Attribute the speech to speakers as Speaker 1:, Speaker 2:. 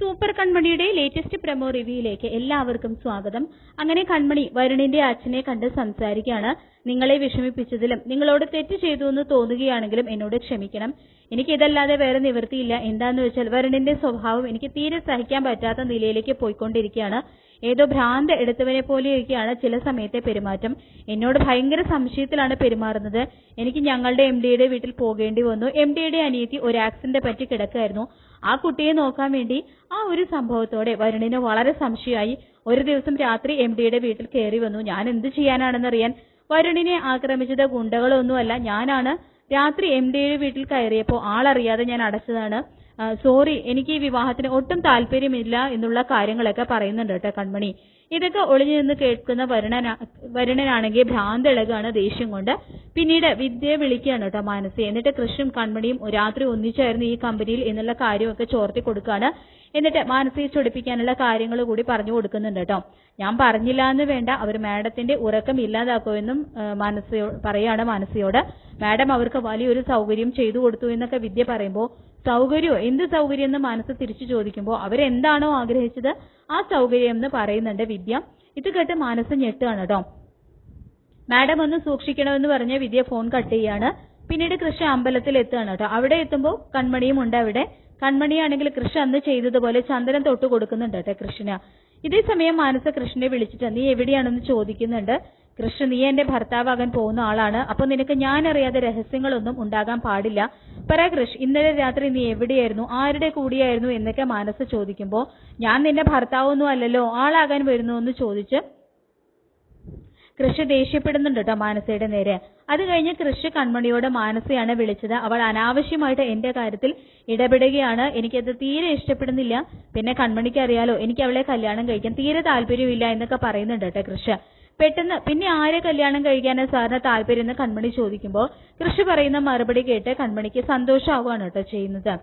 Speaker 1: Super കൺമണിയുടെ latest promo റിവ്യൂയിലേക്ക് എല്ലാവർക്കും സ്വാഗതം. അങ്ങനെ കൺമണി വരുണിന്റെ അച്ഛനെ കണ്ട് സംസാരിക്കുകയാണ്. നിങ്ങളെ വിഷമിപ്പിച്ചതിലും നിങ്ങളോട് തെറ്റ് ചെയ്തു എന്ന് തോന്നുകയാണെങ്കിലും എന്നോട് ക്ഷമിക്കണം. എനിക്ക് ഇതല്ലാതെ വേറെ നിവൃത്തിയില്ല. എന്താന്ന് വെച്ചാൽ വരുണിന്റെ സ്വഭാവം എനിക്ക് തീരെ സഹിക്കാൻ പറ്റാത്ത നിലയിലേക്ക് പോയിക്കൊണ്ടിരിക്കുകയാണ്. ഏതോ ഭ്രാന്ത് എടുത്തവനെ പോലെയൊക്കെയാണ് ചില സമയത്തെ പെരുമാറ്റം. എന്നോട് ഭയങ്കര സംശയത്തിലാണ് പെരുമാറുന്നത്. എനിക്ക് ഞങ്ങളുടെ MDയുടെ വീട്ടിൽ പോകേണ്ടി വന്നു. MDയുടെ അനിയത്തി ഒരു ആക്സിഡന്റ് പറ്റി കിടക്കായിരുന്നു. ആ കുട്ടിയെ നോക്കാൻ വേണ്ടി ആ ഒരു സംഭവത്തോടെ വരുണിന് വളരെ സംശയമായി. ഒരു ദിവസം രാത്രി MDയുടെ വീട്ടിൽ കയറി വന്നു. ഞാൻ എന്ത് ചെയ്യാനാണെന്നറിയാൻ വരുണിനെ ആക്രമിച്ചത് ഗുണ്ടകളൊന്നുമല്ല, ഞാനാണ്. രാത്രി MDയുടെ വീട്ടിൽ കയറിയപ്പോൾ ആളറിയാതെ ഞാൻ അടച്ചതാണ്. സോറി, എനിക്ക് ഈ വിവാഹത്തിന് ഒട്ടും താല്പര്യമില്ല എന്നുള്ള കാര്യങ്ങളൊക്കെ പറയുന്നുണ്ട് കേട്ടോ കൺമണി. ഇതൊക്കെ ഒളിഞ്ഞു നിന്ന് കേൾക്കുന്ന വരുണനാണെങ്കിൽ ഭ്രാന്തിളകാണ് ദേഷ്യം കൊണ്ട്. പിന്നീട് വിദ്യയെ വിളിക്കുകയാണ് കേട്ടോ മാനസി. എന്നിട്ട് കൃഷ്ണും കൺമണിയും രാത്രി ഒന്നിച്ചായിരുന്നു ഈ കമ്പനിയിൽ എന്നുള്ള കാര്യമൊക്കെ ചോർത്തി കൊടുക്കുകയാണ്. എന്നിട്ട് മാനസിയെ ചൊടിപ്പിക്കാനുള്ള കാര്യങ്ങൾ കൂടി പറഞ്ഞു കൊടുക്കുന്നുണ്ട് കേട്ടോ. ഞാൻ പറഞ്ഞില്ല എന്ന് വേണ്ട, അവർ മാഡത്തിന്റെ ഉറക്കം ഇല്ലാതാക്കുമെന്നും പറയാണ് മാനസിയോട്. മാഡം അവർക്ക് വലിയൊരു സൗകര്യം ചെയ്തു കൊടുത്തു എന്നൊക്കെ വിദ്യ പറയുമ്പോൾ, സൗകര്യമോ, എന്ത് സൗകര്യം എന്ന് മനസ്സ് തിരിച്ചു ചോദിക്കുമ്പോൾ അവരെന്താണോ ആഗ്രഹിച്ചത് ആ സൗകര്യം എന്ന് പറയുന്നുണ്ട് വിദ്യ. ഇത് കേട്ട് മനസ്സ് ഞെട്ടുകയാണ് കേട്ടോ. മാഡം ഒന്ന് സൂക്ഷിക്കണമെന്ന് പറഞ്ഞ വിദ്യ ഫോൺ കട്ട് ചെയ്യാണ്. പിന്നീട് കൃഷ്ണ അമ്പലത്തിൽ എത്തുകയാണ് കേട്ടോ. അവിടെ എത്തുമ്പോൾ കൺമണിയും ഉണ്ട് അവിടെ. കൺമണിയാണെങ്കിൽ കൃഷ്ണ അന്ന് ചെയ്തതുപോലെ ചന്ദനം തൊട്ട് കൊടുക്കുന്നുണ്ട് കേട്ടോ കൃഷ്ണ. ഇതേ സമയം മനസ്സ് കൃഷ്ണനെ വിളിച്ചിട്ട് നീ എവിടെയാണെന്ന് ചോദിക്കുന്നുണ്ട്. കൃഷ്ണ, നീ എന്റെ ഭർത്താവാകാൻ പോകുന്ന ആളാണ്. അപ്പൊ നിനക്ക് ഞാൻ അറിയാതെ രഹസ്യങ്ങളൊന്നും ഉണ്ടാകാൻ പാടില്ല. പറ കൃഷ്, ഇന്നലെ രാത്രി നീ എവിടെയായിരുന്നു, ആരുടെ കൂടിയായിരുന്നു എന്നൊക്കെ മനസ്സ് ചോദിക്കുമ്പോൾ, ഞാൻ നിന്റെ ഭർത്താവൊന്നും അല്ലല്ലോ, ആളാകാൻ വരുന്നു എന്ന് ചോദിച്ച് കൃഷ് ദേഷ്യപ്പെടുന്നുണ്ട് കേട്ടോ മാനസയുടെ നേരെ. അത് കഴിഞ്ഞ് കൃഷ് കൺമണിയോട് മാനസയാണ് വിളിച്ചത്. അവൾ അനാവശ്യമായിട്ട് എന്റെ കാര്യത്തിൽ ഇടപെടുകയാണ്, എനിക്കത് തീരെ ഇഷ്ടപ്പെടുന്നില്ല. പിന്നെ കൺമണിക്ക് അറിയാലോ എനിക്ക് അവളെ കല്യാണം കഴിക്കാൻ തീരെ താല്പര്യമില്ല എന്നൊക്കെ പറയുന്നുണ്ട് കേട്ടോ കൃഷ്. പെട്ടെന്ന് പിന്നെ ആരെ കല്യാണം കഴിക്കാനാണ് സാറിന് താല്പര്യം എന്ന് കൺമണി ചോദിക്കുമ്പോൾ കൃഷി പറയുന്ന മറുപടി കേട്ട് കൺമണിക്ക് സന്തോഷമാവുകയാണ് കേട്ടോ ചെയ്യുന്നത്.